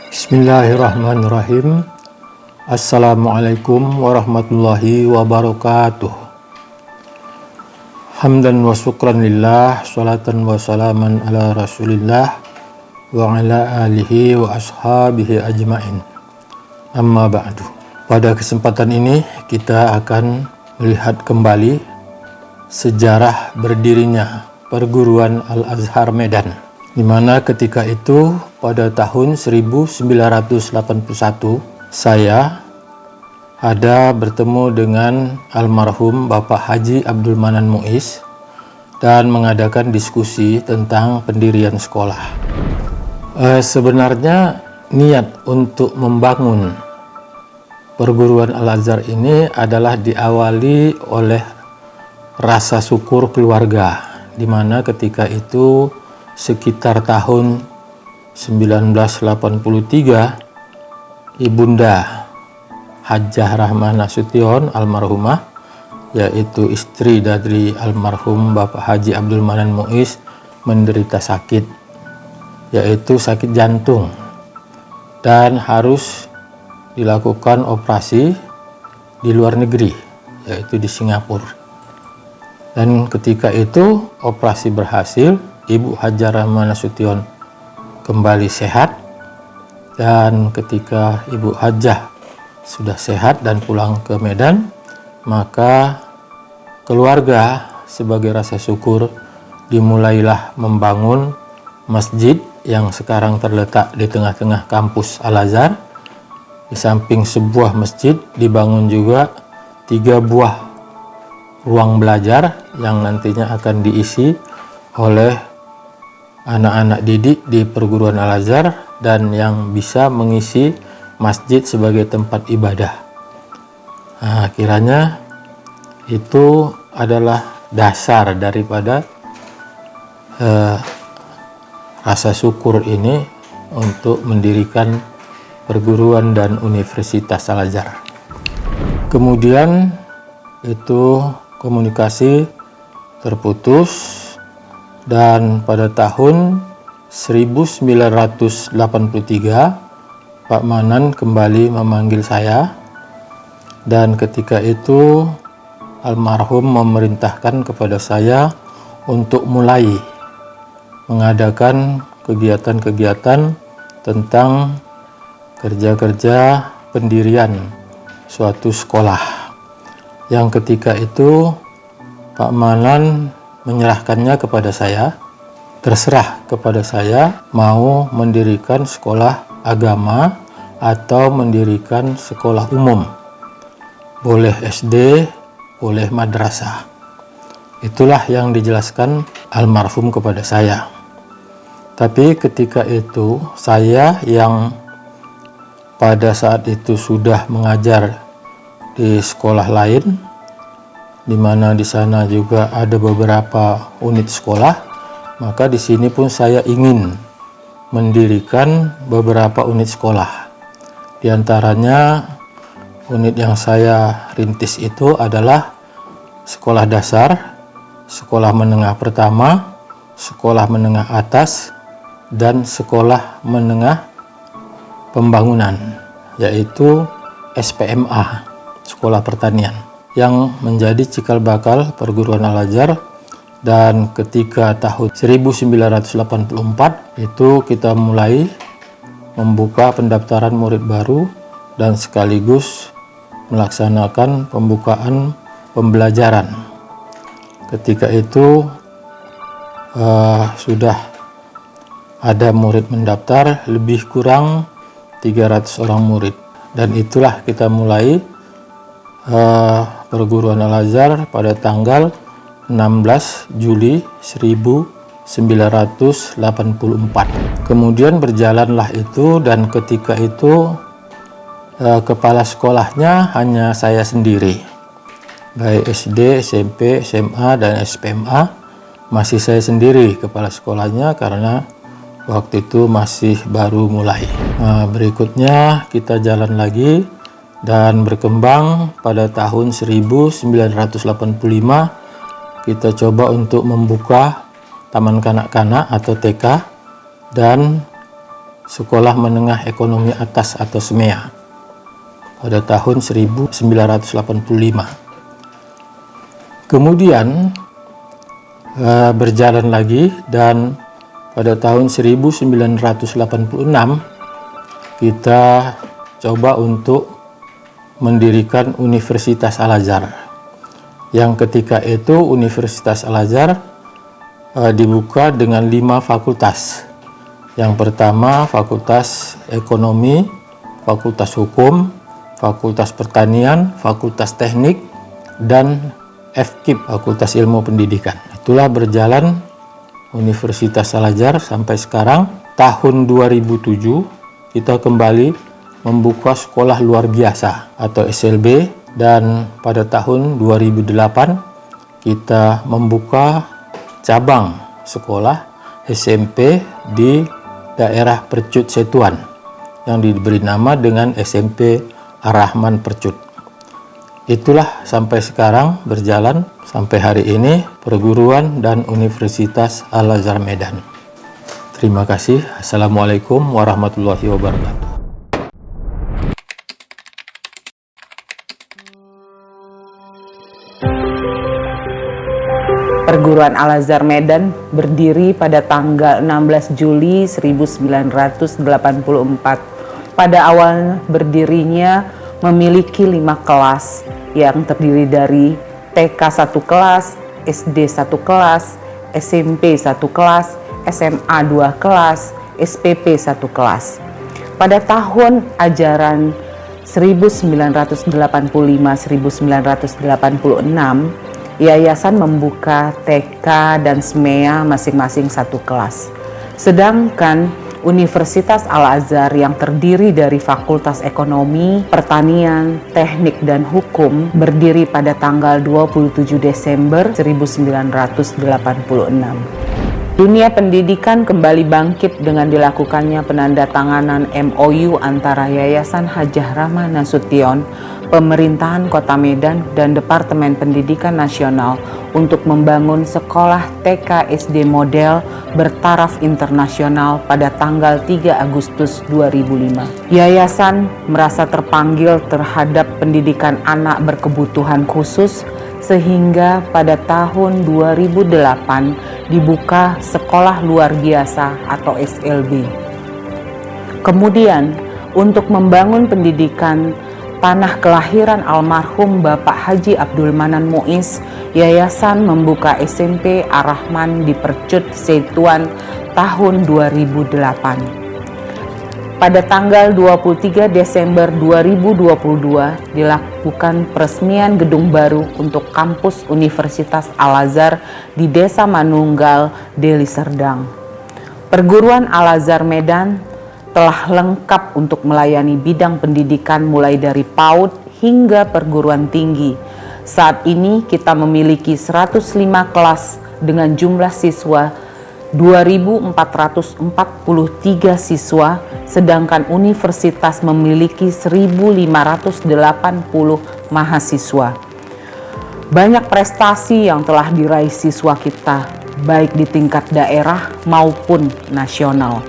Bismillahirrahmanirrahim. Assalamualaikum warahmatullahi wabarakatuh. Hamdan wa syukran lillah, salatan wa salaman ala rasulillah wa ala alihi wa ashabihi ajmain. Amma ba'du. Pada kesempatan ini kita akan melihat kembali sejarah berdirinya Perguruan Al-Azhar Medan, di mana ketika itu pada tahun 1981 saya ada bertemu dengan almarhum Bapak Haji Abdul Manan Muiz dan mengadakan diskusi tentang pendirian sekolah. Sebenarnya niat untuk membangun Perguruan Al-Azhar ini adalah diawali oleh rasa syukur keluarga, di mana ketika itu sekitar tahun 1983 Ibunda Hajjah Rahmah Nasution almarhumah, yaitu istri dari almarhum Bapak Haji Abdul Manan Muiz, menderita sakit, yaitu sakit jantung, dan harus dilakukan operasi di luar negeri, yaitu di Singapura. Dan ketika itu operasi berhasil, Ibu Hajjah Rahmah Nasution kembali sehat, dan ketika Ibu Hajjah sudah sehat dan pulang ke Medan, maka keluarga sebagai rasa syukur dimulailah membangun masjid yang sekarang terletak di tengah-tengah kampus Al-Azhar. Di samping sebuah masjid dibangun juga 3 buah ruang belajar yang nantinya akan diisi oleh anak-anak didik di Perguruan Al-Azhar dan yang bisa mengisi masjid sebagai tempat ibadah. Nah, kiranya itu adalah dasar daripada rasa syukur ini untuk mendirikan perguruan dan Universitas Al-Azhar. Kemudian itu komunikasi terputus, dan pada tahun 1983 Pak Manan kembali memanggil saya, dan ketika itu almarhum memerintahkan kepada saya untuk mulai mengadakan kegiatan-kegiatan tentang kerja-kerja pendirian suatu sekolah, yang ketika itu Pak Manan menyerahkannya kepada saya. Terserah kepada saya mau mendirikan sekolah agama atau mendirikan sekolah umum, boleh SD, boleh madrasah. Itulah yang dijelaskan almarhum kepada saya. Tapi ketika itu saya yang pada saat itu sudah mengajar di sekolah lain, di mana di sana juga ada beberapa unit sekolah, maka di sini pun saya ingin mendirikan beberapa unit sekolah. Di antaranya unit yang saya rintis itu adalah sekolah dasar, sekolah menengah pertama, sekolah menengah atas, dan sekolah menengah pembangunan, yaitu SPMA, Sekolah Pertanian, yang menjadi cikal bakal Perguruan Al-Azhar. Dan ketika tahun 1984 itu kita mulai membuka pendaftaran murid baru dan sekaligus melaksanakan pembukaan pembelajaran. Ketika itu sudah ada murid mendaftar lebih kurang 300 orang murid, dan itulah kita mulai Perguruan Al-Azhar pada tanggal 16 Juli 1984. Kemudian berjalanlah itu, dan ketika itu kepala sekolahnya hanya saya sendiri, baik SD, SMP, SMA, dan SPMA masih saya sendiri kepala sekolahnya karena waktu itu masih baru mulai. Berikutnya kita jalan lagi dan berkembang pada tahun 1985 kita coba untuk membuka Taman Kanak-kanak atau TK dan Sekolah Menengah Ekonomi Atas atau SMEA pada tahun 1985. Kemudian berjalan lagi dan pada tahun 1986 kita coba untuk mendirikan Universitas Al-Azhar, yang ketika itu Universitas Al-Azhar dibuka dengan 5 fakultas. Yang pertama Fakultas Ekonomi, Fakultas Hukum, Fakultas Pertanian, Fakultas Teknik, dan FKIP, Fakultas Ilmu Pendidikan. Itulah berjalan Universitas Al-Azhar sampai sekarang. Tahun 2007 kita kembali membuka sekolah luar biasa atau SLB, dan pada tahun 2008 kita membuka cabang sekolah SMP di daerah Percut Setuan yang diberi nama dengan SMP Ar-Rahman Percut. Itulah sampai sekarang berjalan sampai hari ini perguruan dan Universitas Al-Azhar Medan. Terima kasih. Assalamualaikum warahmatullahi wabarakatuh. Perguruan Al-Azhar Medan berdiri pada tanggal 16 Juli 1984. Pada awal berdirinya memiliki 5 kelas yang terdiri dari TK 1 kelas, SD 1 kelas, SMP 1 kelas, SMA 2 kelas, SPP 1 kelas. Pada tahun ajaran 1985-1986, Yayasan membuka TK dan SMEA masing-masing 1 kelas. Sedangkan Universitas Al-Azhar yang terdiri dari Fakultas Ekonomi, Pertanian, Teknik, dan Hukum berdiri pada tanggal 27 Desember 1986. Dunia pendidikan kembali bangkit dengan dilakukannya penandatanganan MOU antara Yayasan Hajah Rahmah Nasution, Pemerintahan Kota Medan, dan Departemen Pendidikan Nasional untuk membangun sekolah TK SD model bertaraf internasional pada tanggal 3 Agustus 2005. Yayasan merasa terpanggil terhadap pendidikan anak berkebutuhan khusus sehingga pada tahun 2008 dibuka Sekolah Luar Biasa atau SLB. Kemudian untuk membangun pendidikan tanah kelahiran almarhum Bapak Haji Abdul Manan Muiz, Yayasan membuka SMP Ar-Rahman di Percut Setuan tahun 2008. Pada tanggal 23 Desember 2022 dilakukan peresmian gedung baru untuk kampus Universitas Al-Azhar di Desa Manunggal, Deli Serdang. Perguruan Al-Azhar Medan telah lengkap untuk melayani bidang pendidikan mulai dari PAUD hingga perguruan tinggi. Saat ini kita memiliki 105 kelas dengan jumlah siswa 2.443 siswa, sedangkan universitas memiliki 1.580 mahasiswa. Banyak prestasi yang telah diraih siswa kita, baik di tingkat daerah maupun nasional.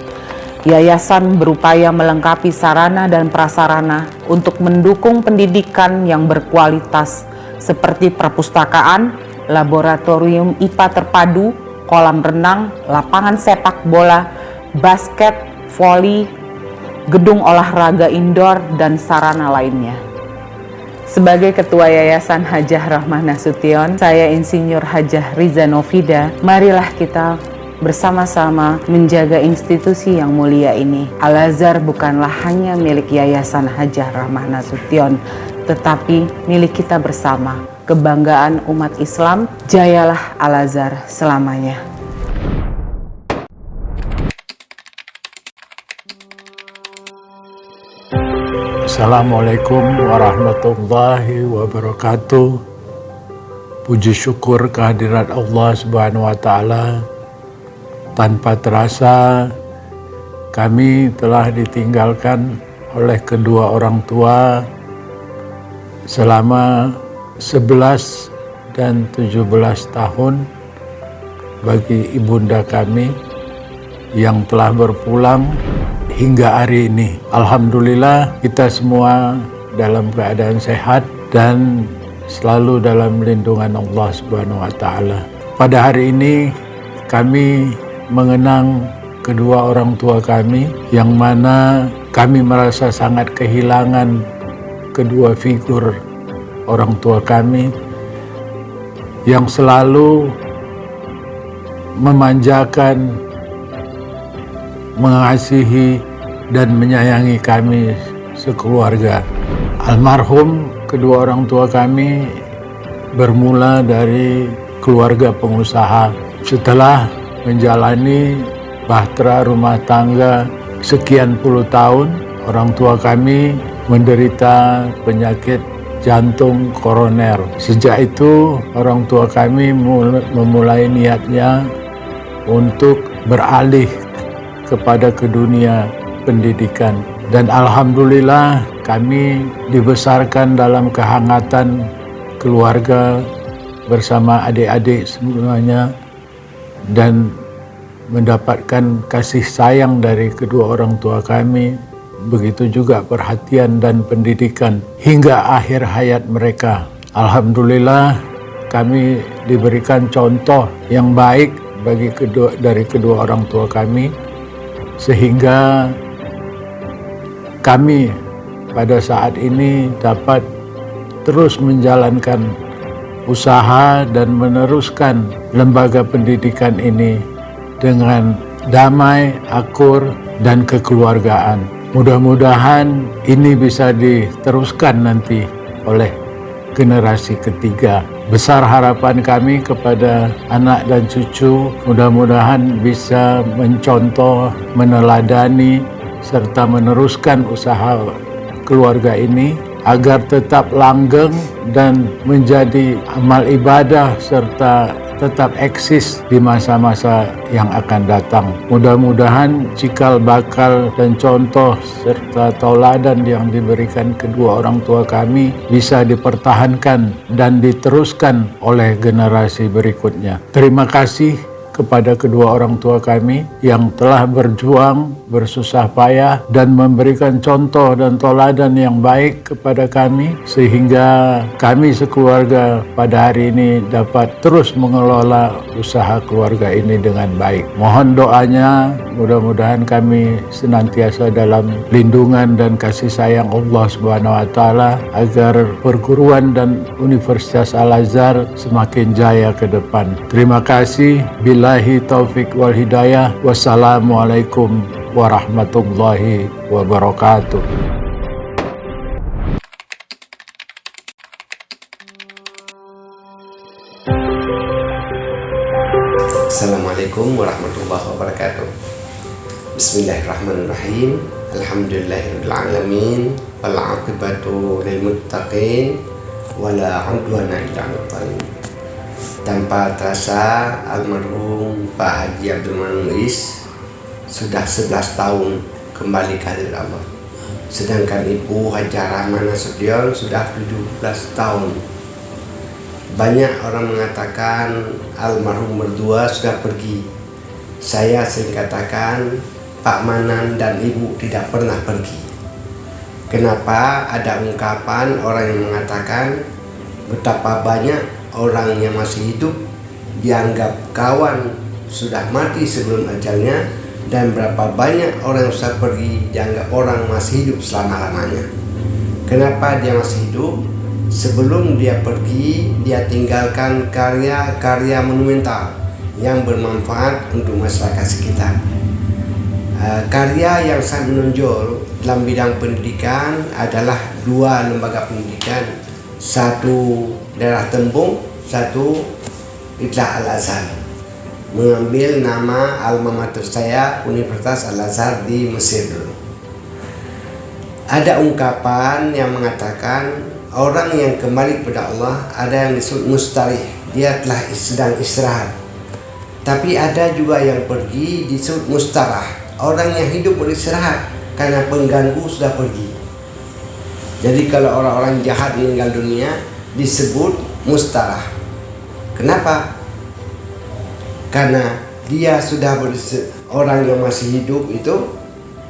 Yayasan berupaya melengkapi sarana dan prasarana untuk mendukung pendidikan yang berkualitas seperti perpustakaan, laboratorium IPA terpadu, kolam renang, lapangan sepak bola, basket, voli, gedung olahraga indoor, dan sarana lainnya. Sebagai Ketua Yayasan Hajah Rahmah Nasution, saya Insinyur Hajah Riza Novida, marilah kita bersama-sama menjaga institusi yang mulia ini. Al-Azhar bukanlah hanya milik Yayasan Hajah Rahmah Nasution, tetapi milik kita bersama. Kebanggaan umat Islam, jayalah Al-Azhar selamanya. Assalamualaikum warahmatullahi wabarakatuh. Puji syukur kehadirat Allah Subhanahu wa Ta'ala. Tanpa terasa kami telah ditinggalkan oleh kedua orang tua selama 11 dan 17 tahun bagi ibunda kami yang telah berpulang hingga hari ini. Alhamdulillah kita semua dalam keadaan sehat dan selalu dalam lindungan Allah Subhanahu wa taala. Pada hari ini kami mengenang kedua orang tua kami yang mana kami merasa sangat kehilangan kedua figur orang tua kami yang selalu memanjakan, mengasihi dan menyayangi kami sekeluarga. Almarhum kedua orang tua kami bermula dari keluarga pengusaha. Setelah menjalani bahtera rumah tangga sekian puluh tahun, orang tua kami menderita penyakit jantung koroner. Sejak itu orang tua kami memulai niatnya untuk beralih kepada ke dunia pendidikan. Dan alhamdulillah kami dibesarkan dalam kehangatan keluarga bersama adik-adik semuanya dan mendapatkan kasih sayang dari kedua orang tua kami, begitu juga perhatian dan pendidikan hingga akhir hayat mereka. Alhamdulillah kami diberikan contoh yang baik dari kedua orang tua kami, sehingga kami pada saat ini dapat terus menjalankan usaha dan meneruskan lembaga pendidikan ini dengan damai, akur, dan kekeluargaan. Mudah-mudahan ini bisa diteruskan nanti oleh generasi ketiga. Besar harapan kami kepada anak dan cucu, mudah-mudahan bisa mencontoh, meneladani, serta meneruskan usaha keluarga ini agar tetap langgeng dan menjadi amal ibadah serta tetap eksis di masa-masa yang akan datang. Mudah-mudahan cikal bakal dan contoh serta tauladan yang diberikan kedua orang tua kami bisa dipertahankan dan diteruskan oleh generasi berikutnya. Terima kasih kepada kedua orang tua kami yang telah berjuang, bersusah payah dan memberikan contoh dan tauladan yang baik kepada kami, sehingga kami sekeluarga pada hari ini dapat terus mengelola usaha keluarga ini dengan baik. Mohon doanya, mudah-mudahan kami senantiasa dalam lindungan dan kasih sayang Allah Subhanahu wa taala agar perguruan dan Universitas Al-Azhar semakin jaya ke depan. Terima kasih. Billahi taufik wal hidayah. Wassalamualaikum warahmatullahi wabarakatuh. Assalamualaikum warahmatullahi wabarakatuh. Bismillahirrahmanirrahim. Alhamdulillahirabbil alamin. Wal 'aqibatu lil muttaqin wala 'udwana illa 'alal zalimin. Tanpa terasa almarhum Pak Haji Abdul Manan Muiz sudah 11 tahun kembali ke hadirat Allah. Sedangkan Ibu Hajah Rahman Nasution sudah 17 tahun. Banyak orang mengatakan almarhum berdua sudah pergi. Saya sering katakan Pak Manan dan Ibu tidak pernah pergi. Kenapa ada ungkapan orang yang mengatakan betapa banyak orang yang masih hidup dianggap kawan sudah mati sebelum ajalnya, dan berapa banyak orang yang sudah pergi dianggap orang masih hidup selama-lamanya. Kenapa dia masih hidup? Sebelum dia pergi, dia tinggalkan karya-karya monumental yang bermanfaat untuk masyarakat sekitar. Karya yang sangat menonjol dalam bidang pendidikan adalah dua lembaga pendidikan, satu daerah Tembung, satu Idlah Al-Azhar, mengambil nama alma mater saya, Universitas Al-Azhar di Mesir dulu. Ada ungkapan yang mengatakan orang yang kembali kepada Allah ada yang disebut mustarih, dia telah sedang istirahat. Tapi ada juga yang pergi disebut mustarah, orang yang hidup beristirahat karena pengganggu sudah pergi. Jadi kalau orang-orang jahat meninggal dunia disebut mustarah. Kenapa? Karena dia sudah orang yang masih hidup itu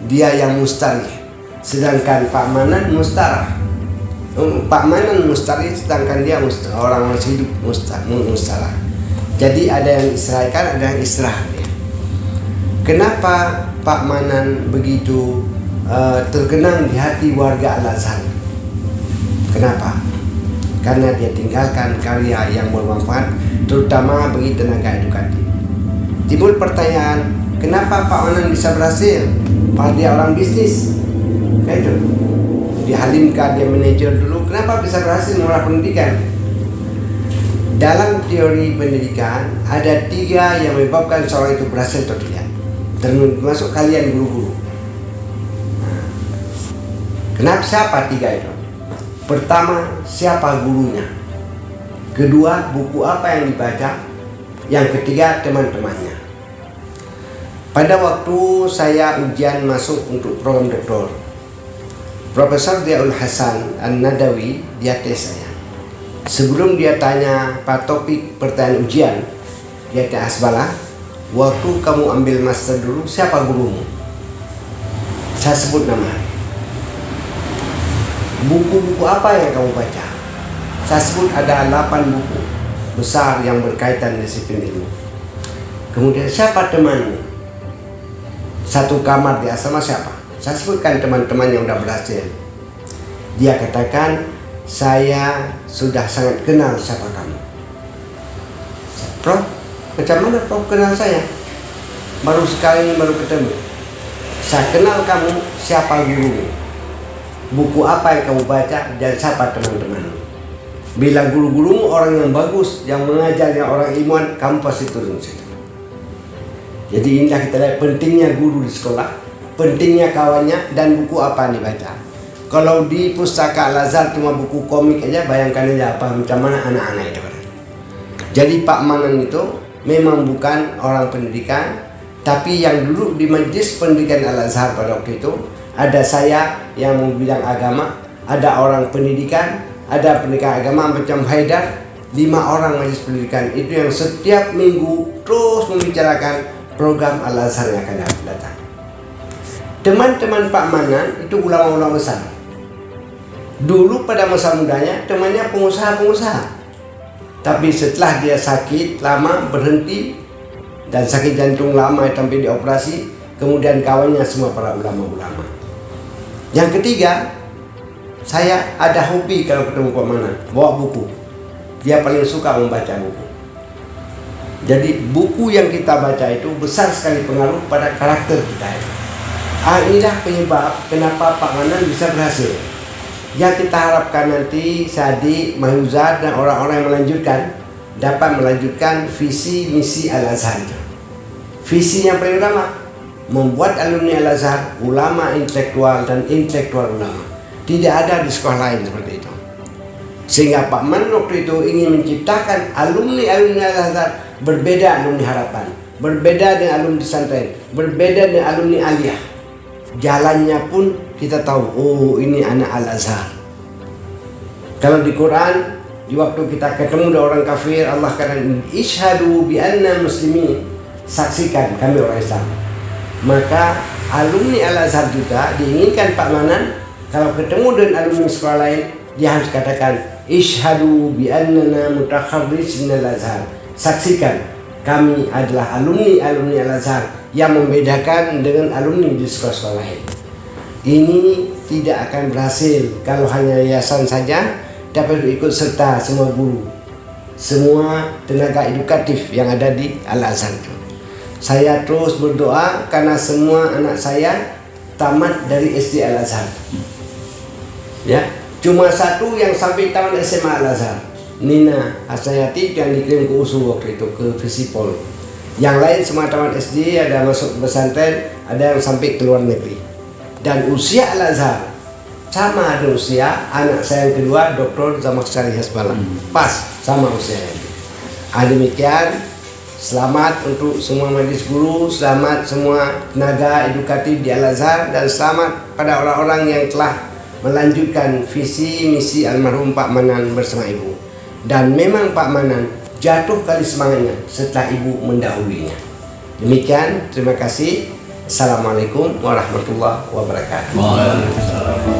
dia yang mustarih, sedangkan Pak Manan mustarah. Pak Manan mustarih, sedangkan dia orang masih hidup mustarah. Jadi ada yang istirahatkan, ada yang istirahat ya. Kenapa Pak Manan begitu terkenang di hati warga Al-Azhar? Kenapa? Karena dia tinggalkan karya yang bermanfaat, terutama bagi tenaga edukatif. Timbul pertanyaan, kenapa Pak Manan bisa berhasil? Padahal dia orang bisnis. Kayak itu. Di Halimka dia manajer dulu, kenapa bisa berhasil mengolah pendidikan? Dalam teori pendidikan ada 3 yang menyebabkan seorang itu berhasil atau tidak, termasuk kalian guru-guru. Kenapa, siapa 3 itu? Pertama, siapa gurunya? Kedua, buku apa yang dibaca? Yang ketiga, teman-temannya. Pada waktu saya ujian masuk untuk program doktor, Profesor Ziaul Hasan An-Nadawi dia tes saya. Sebelum dia tanya pada topik pertanyaan ujian, dia tanya, Asbala, waktu kamu ambil master dulu, siapa gurumu? Saya sebut nama. Buku-buku apa yang kamu baca? Saya sebut ada 8 buku besar yang berkaitan disiplin ilmu. Kemudian siapa temanmu? Satu kamar di asrama siapa? Saya sebutkan teman-teman yang sudah berhasil. Dia katakan, saya sudah sangat kenal siapa kamu. Prof, macam mana Prof kenal saya? Baru sekali baru ketemu. Saya kenal kamu, siapa gurumu? Buku apa yang kamu baca dan siapa teman-temanmu? Bila guru-gurumu orang yang bagus, yang mengajarnya orang ilmuwan, kamu pasti turun situ. Jadi inilah kita lihat pentingnya guru di sekolah, pentingnya kawannya, dan buku apa yang dibaca. Kalau di pustaka Al-Azhar cuma buku komik aja, bayangkan aja apa macam mana anak-anak itu. Jadi Pak Manan itu memang bukan orang pendidikan, tapi yang dulu di Majelis Pendidikan Al-Azhar pada waktu itu ada saya yang mau bidang agama, ada orang pendidikan, ada pendidikan agama macam Haidar, 5 orang majelis pendidikan itu yang setiap minggu terus membicarakan program Al-Azhar yang akan datang. Teman-teman Pak Manan itu ulama-ulama besar. Dulu pada masa mudanya temannya pengusaha-pengusaha, tapi setelah dia sakit lama berhenti dan sakit jantung lama sampai dioperasi, kemudian kawannya semua para ulama-ulama. Yang ketiga, saya ada hobi kalau ketemu Pak Manan, bawa buku. Dia paling suka membaca buku. Jadi buku yang kita baca itu besar sekali pengaruh pada karakter kita. Inilah penyebab kenapa Pak Manan bisa berhasil. Yang kita harapkan nanti Sadi, Mahuzar dan orang-orang yang melanjutkan dapat melanjutkan visi misi Al-Azhar. Visi yang paling utama, membuat alumni Al-Azhar ulama intelektual dan intelektual ulama. Tidak ada di sekolah lain seperti itu. Sehingga Pak Manan waktu itu ingin menciptakan alumni-alumni Al-Azhar berbeda alumni harapan, berbeda dengan alumni pesantren, berbeda dengan alumni aliyah. Jalannya pun kita tahu, oh ini anak Al-Azhar. Kalau di Quran, di waktu kita ketemu dengan orang kafir, Allah katakan, Ishhadu bi anna muslimin, saksikan kami orang Islam. Maka alumni Al-Azhar juga diinginkan Pak Manan kalau ketemu dengan alumni sekolah lain, dia harus katakan Ishhadu bi annana mutakharrij min Al-Azhar, saksikan kami adalah alumni Al-Azhar yang membedakan dengan alumni di sekolah-sekolah lain. Ini tidak akan berhasil kalau hanya yayasan saja, dapat ikut serta semua guru, semua tenaga edukatif yang ada di Al-Azhar itu. Saya terus berdoa karena semua anak saya tamat dari SD Al-Azhar. Ya, cuma satu yang sampai tamat SMA Al-Azhar, Nina Hasnayati, yang dikirim ke USU waktu itu, ke Visipol. Yang lain semua tamat SD, ada masuk pesantren, ada yang sampai ke luar negeri. Dan usia Al-Azhar sama ada usia anak saya yang kedua, Dr. Zamakhsyari Hasbala. Pas sama usianya. Demikian, selamat untuk semua majelis guru, selamat semua tenaga edukatif di Al-Azhar, dan selamat pada orang-orang yang telah melanjutkan visi misi almarhum Pak Manan bersama Ibu. Dan memang Pak Manan jatuh kali semangatnya setelah Ibu mendahulunya. Demikian, terima kasih. Assalamualaikum warahmatullahi wabarakatuh. Waalaikumsalam.